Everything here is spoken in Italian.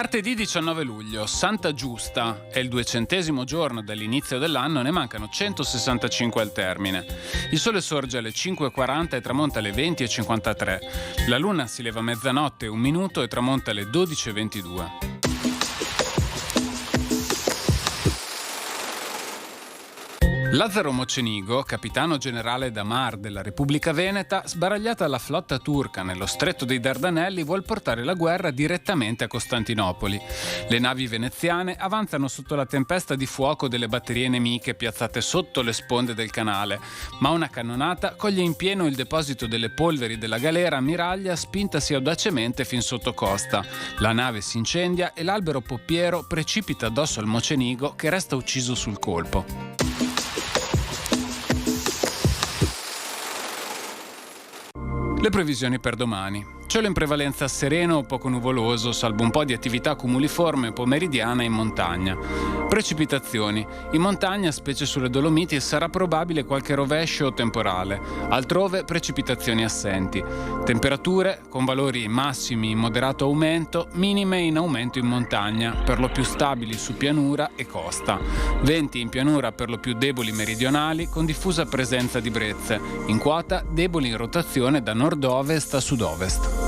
Martedì 19 luglio, Santa Giusta, è il 200° giorno dall'inizio dell'anno e ne mancano 165 al termine. Il sole sorge alle 5:40 e tramonta alle 20:53. La luna si leva a mezzanotte e 1 minuto e tramonta alle 12:22. Lazzaro Mocenigo, capitano generale da Mar della Repubblica Veneta, sbaragliata alla flotta turca nello stretto dei Dardanelli, vuol portare la guerra direttamente a Costantinopoli. Le navi veneziane avanzano sotto la tempesta di fuoco delle batterie nemiche piazzate sotto le sponde del canale, ma una cannonata coglie in pieno il deposito delle polveri della galera ammiraglia spintasi audacemente fin sotto costa. La nave si incendia e l'albero poppiero precipita addosso al Mocenigo, che resta ucciso sul colpo. Le previsioni per domani. Cielo in prevalenza sereno o poco nuvoloso, salvo un po' di attività cumuliforme pomeridiana in montagna. Precipitazioni. In montagna, specie sulle Dolomiti, sarà probabile qualche rovescio o temporale. Altrove precipitazioni assenti. Temperature con valori massimi in moderato aumento, minime in aumento in montagna, per lo più stabili su pianura e costa. Venti in pianura per lo più deboli meridionali, con diffusa presenza di brezze. In quota deboli in rotazione da nord-ovest a sud-ovest.